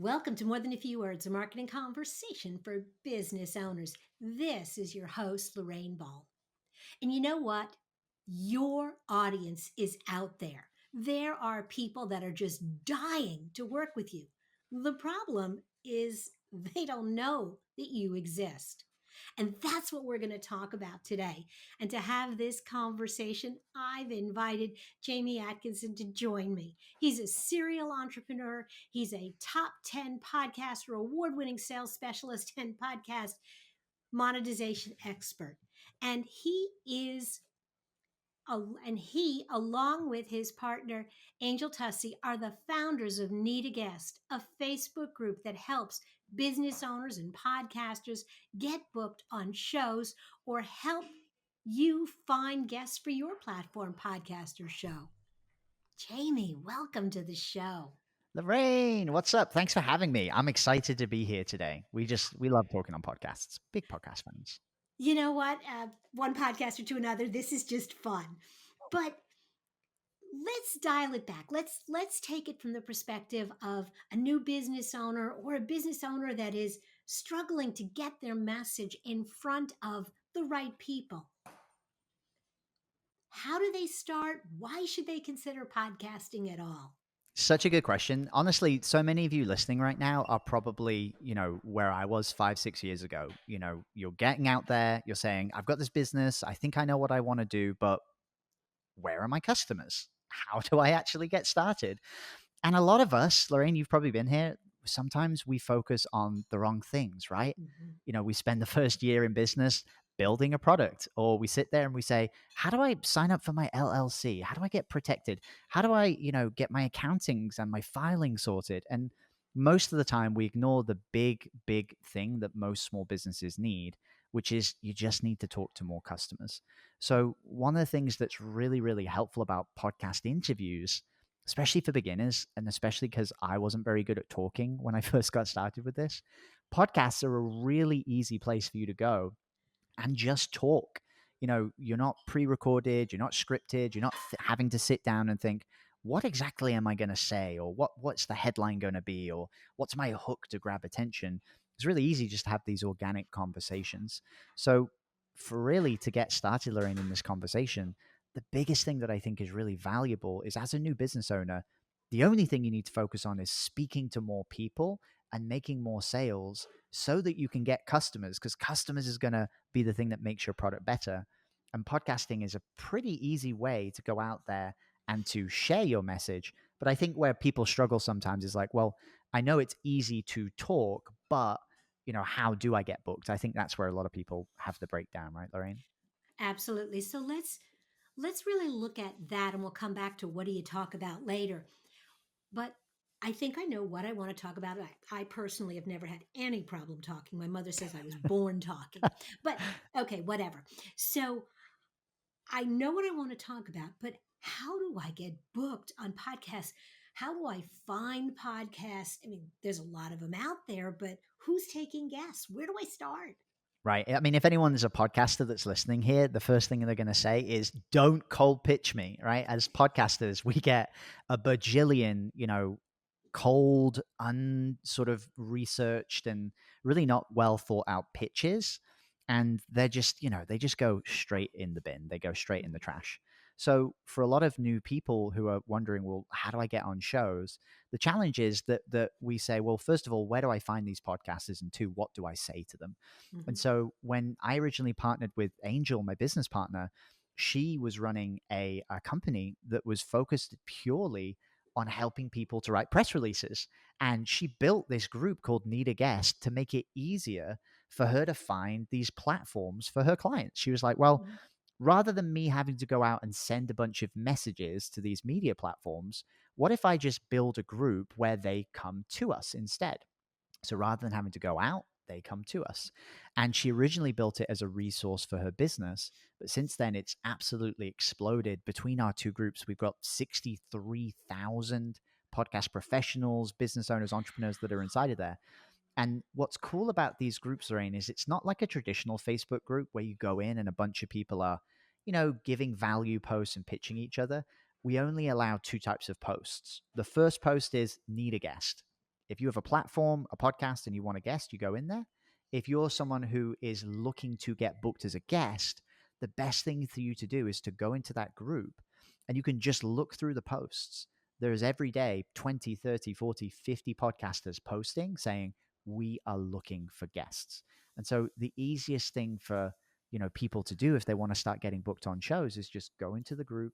Welcome to More Than a Few Words, a marketing conversation for business owners. This is your host, Lorraine Ball. And you know what? Your audience is out there. There are people that are just dying to work with you. The problem is they don't know that you exist. And that's what we're going to talk about today. And to have this conversation, I've invited Jamie Atkinson to join me. He's a serial entrepreneur. He's a top 10 podcaster, award winning sales specialist, and podcast monetization expert. And he, along with his partner, Angel Tussey, are the founders of Need a Guest, a Facebook group that helps business owners and podcasters get booked on shows or help you find guests for your platform podcast or show. Jamie, welcome to the show. Lorraine, what's up? Thanks for having me. I'm excited to be here today. We love talking on podcasts. Big podcast fans. You know what? One podcaster to another, this is just fun. But let's dial it back. Let's take it from the perspective of a new business owner or a business owner that is struggling to get their message in front of the right people. How do they start? Why should they consider podcasting at all? Such a good question. Honestly, so many of you listening right now are probably, where I was 5, 6 years ago. You're getting out there, you're saying, I've got this business, I think I know what I want to do, but where are my customers? How do I actually get started? And a lot of us, Lorraine, you've probably been here. Sometimes we focus on the wrong things, right? Mm-hmm. We spend the first year in business building a product, or we sit there and we say, how do I sign up for my LLC? How do I get protected? How do I, get my accountings and my filing sorted? And most of the time we ignore the big thing that most small businesses need, which is you just need to talk to more customers. So one of the things that's really, really helpful about podcast interviews, especially for beginners, and especially because I wasn't very good at talking when I first got started with this, podcasts are a really easy place for you to go and just talk. You're not pre-recorded, you're not scripted, you're not having to sit down and think, what exactly am I going to say, or what's the headline going to be, or what's my hook to grab attention. It's really easy just to have these organic conversations. So for really to get started, Lorraine, in this conversation, the biggest thing that I think is really valuable is, as a new business owner, the only thing you need to focus on is speaking to more people and making more sales so that you can get customers, because customers is going to be the thing that makes your product better. And podcasting is a pretty easy way to go out there and to share your message. But I think where people struggle sometimes is like, well, I know it's easy to talk, but how do I get booked? I think that's where a lot of people have the breakdown, right, Lorraine? Absolutely. So let's really look at that, and we'll come back to what do you talk about later. But I think I know what I want to talk about. I personally have never had any problem talking. My mother says I was born talking. But okay, whatever. So I know what I want to talk about, but how do I get booked on podcasts? How do I find podcasts? I mean, there's a lot of them out there, but who's taking guests? Where do I start? Right. I mean, if anyone is a podcaster that's listening here, the first thing they're going to say is, don't cold pitch me, right? As podcasters, we get a bajillion, cold, unsort of researched and really not well thought out pitches. And they're just, they just go straight in the bin. They go straight in the trash. So for a lot of new people who are wondering, well, how do I get on shows? The challenge is that we say, well, first of all, where do I find these podcasters? And two, what do I say to them? Mm-hmm. And so when I originally partnered with Angel, my business partner, she was running a company that was focused purely on helping people to write press releases. And she built this group called Need a Guest to make it easier for her to find these platforms for her clients. She was like, well, Mm-hmm. rather than me having to go out and send a bunch of messages to these media platforms, what if I just build a group where they come to us instead? So rather than having to go out, they come to us. And she originally built it as a resource for her business. But since then, it's absolutely exploded. Between our two groups, we've got 63,000 podcast professionals, business owners, entrepreneurs that are inside of there. And what's cool about these groups, Lorraine, is it's not like a traditional Facebook group where you go in and a bunch of people are, giving value posts and pitching each other. We only allow two types of posts. The first post is need a guest. If you have a platform, a podcast, and you want a guest, you go in there. If you're someone who is looking to get booked as a guest, the best thing for you to do is to go into that group and you can just look through the posts. There's every day 20, 30, 40, 50 podcasters posting saying, we are looking for guests. And so the easiest thing for people to do if they want to start getting booked on shows is just go into the group,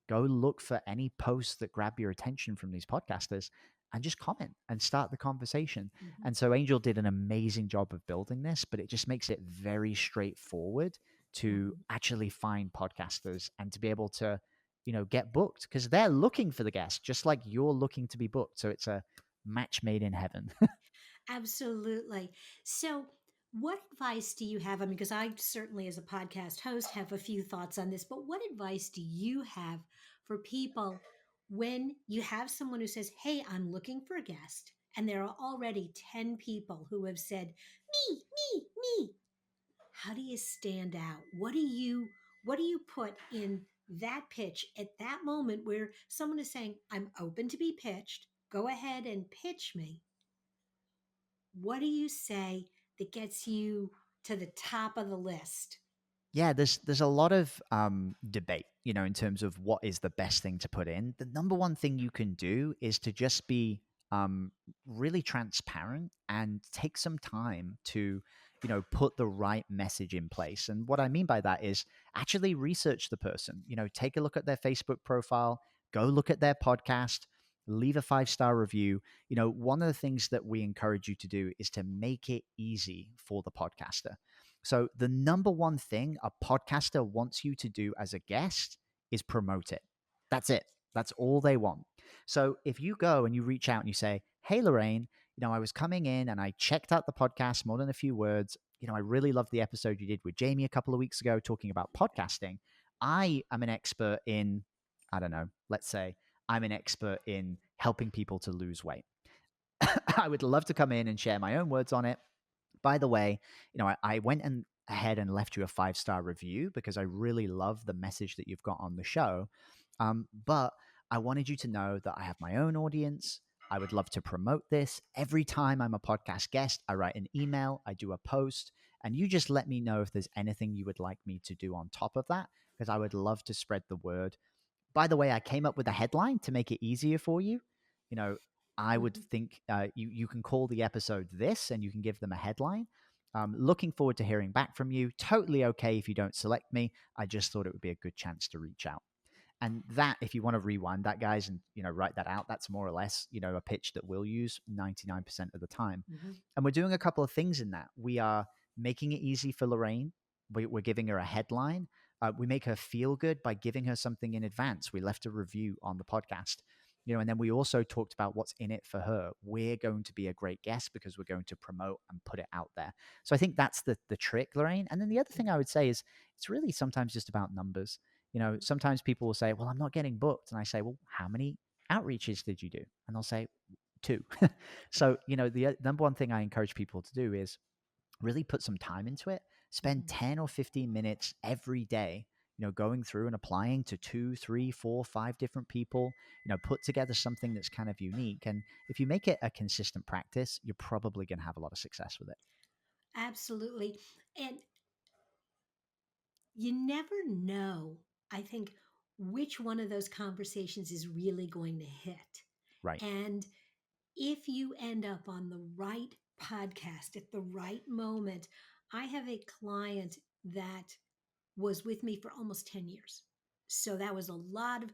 go look for any posts that grab your attention from these podcasters and just comment and start the conversation. Mhm. And so Angel did an amazing job of building this, but it just makes it very straightforward to Mhm. actually find podcasters and to be able to, get booked because they're looking for the guest, just like you're looking to be booked. So it's a match made in heaven. Absolutely. So, what advice do you have? I mean, because I certainly, as a podcast host, have a few thoughts on this, but what advice do you have for people when you have someone who says, "Hey, I'm looking for a guest," and there are already 10 people who have said, "Me, me, me." How do you stand out? What do you put in that pitch at that moment where someone is saying, "I'm open to be pitched. Go ahead and pitch me." What do you say that gets you to the top of the list? Yeah, there's a lot of debate, in terms of what is the best thing to put in. The number one thing you can do is to just be um, really transparent and take some time to, put the right message in place. And what I mean by that is actually research the person. Take a look at their Facebook profile, go look at their podcast, leave a 5-star review. One of the things that we encourage you to do is to make it easy for the podcaster. So, the number one thing a podcaster wants you to do as a guest is promote it. That's it. That's all they want. So, if you go and you reach out and you say, "Hey, Lorraine, I was coming in and I checked out the podcast more than a few words. I really loved the episode you did with Jamie a couple of weeks ago talking about podcasting. I am an expert in, I don't know, let's say I'm an expert in helping people to lose weight. I would love to come in and share my own words on it. By the way, I went ahead and left you a 5-star review because I really love the message that you've got on the show. But I wanted you to know that I have my own audience. I would love to promote this. Every time I'm a podcast guest, I write an email, I do a post, and you just let me know if there's anything you would like me to do on top of that because I would love to spread the word. By the way, I came up with a headline to make it easier for you. You know, I would Mhm. think you can call the episode this, and you can give them a headline. Looking forward to hearing back from you. Totally okay if you don't select me. I just thought it would be a good chance to reach out. And that, if you want to rewind that, guys, and write that out, that's more or less a pitch that we'll use 99% of the time. Mhm. And we're doing a couple of things in that. We are making it easy for Lorraine. We're giving her a headline. We make her feel good by giving her something in advance. We left a review on the podcast. And then we also talked about what's in it for her. We're going to be a great guest because we're going to promote and put it out there. So I think that's the trick, Lorraine. And then the other thing I would say is it's really sometimes just about numbers. Sometimes people will say, well, I'm not getting booked. And I say, well, how many outreaches did you do? And they'll say, 2. So, the number one thing I encourage people to do is really put some time into it. Spend Mhm. 10 or 15 minutes every day, going through and applying to 2, 3, 4, 5 different people, put together something that's kind of unique. And if you make it a consistent practice, you're probably going to have a lot of success with it. Absolutely. And you never know, I think, which one of those conversations is really going to hit. Right. And if you end up on the right podcast at the right moment, I have a client that was with me for almost 10 years. So that was a lot of,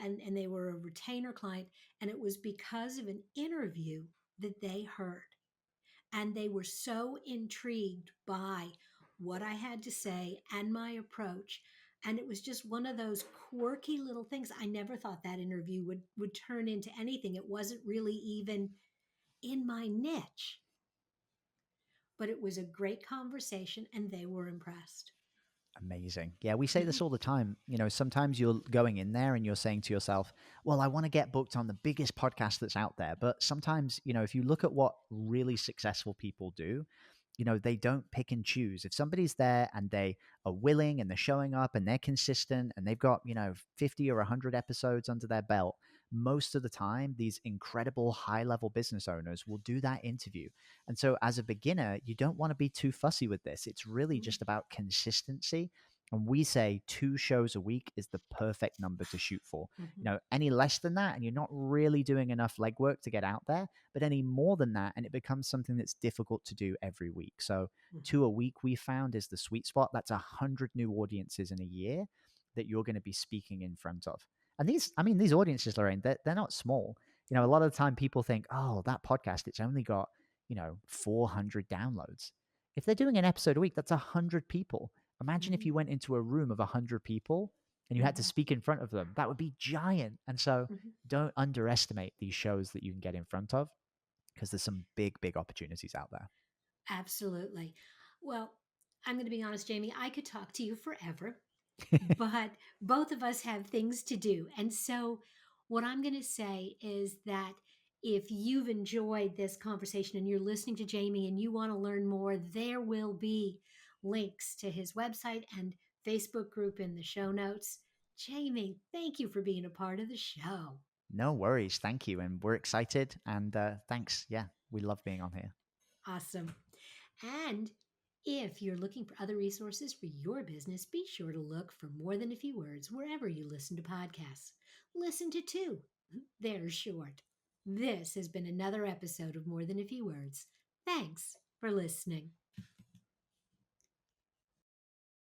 and they were a retainer client. And it was because of an interview that they heard. And they were so intrigued by what I had to say and my approach. And it was just one of those quirky little things. I never thought that interview would turn into anything. It wasn't really even in my niche, but it was a great conversation and they were impressed. Amazing. Yeah, we say this Mhm. all the time. Sometimes you're going in there and you're saying to yourself, well, I want to get booked on the biggest podcast that's out there. But sometimes, if you look at what really successful people do, they don't pick and choose. If somebody's there and they are willing and they're showing up and they're consistent and they've got, 50 or 100 episodes under their belt, most of the time, these incredible high level business owners will do that interview. And so, as a beginner, you don't want to be too fussy with this. It's really Mm, just about consistency. And we say 2 shows a week is the perfect number to shoot for. mhm, Any less than that, and you're not really doing enough legwork to get out there, but any more than that, and it becomes something that's difficult to do every week. So, mhm, 2 a week we found is the sweet spot. That's 100 new audiences in a year that you're going to be speaking in front of. And these audiences, Lorraine, they're not small. A lot of the time people think, oh, that podcast, it's only got, 400 downloads. If they're doing an episode a week, that's 100 people. Imagine if mhm, you went into a room of 100 people and you had to mhm, speak in front of them. That would be giant. And so mhm. don't underestimate these shows that you can get in front of because there's some big, big opportunities out there. Absolutely. Well, I'm going to be honest, Jamie, I could talk to you forever, but both of us have things to do. And so, what I'm going to say is that if you've enjoyed this conversation and you're listening to Jamie and you want to learn more, there will be links to his website and Facebook group in the show notes. Jamie, thank you for being a part of the show. No worries. Thank you. And we're excited. And thanks. Yeah, we love being on here. Awesome. And if you're looking for other resources for your business, be sure to look for More Than a Few Words wherever you listen to podcasts. Listen to two, they're short. This has been another episode of More Than a Few Words. Thanks for listening.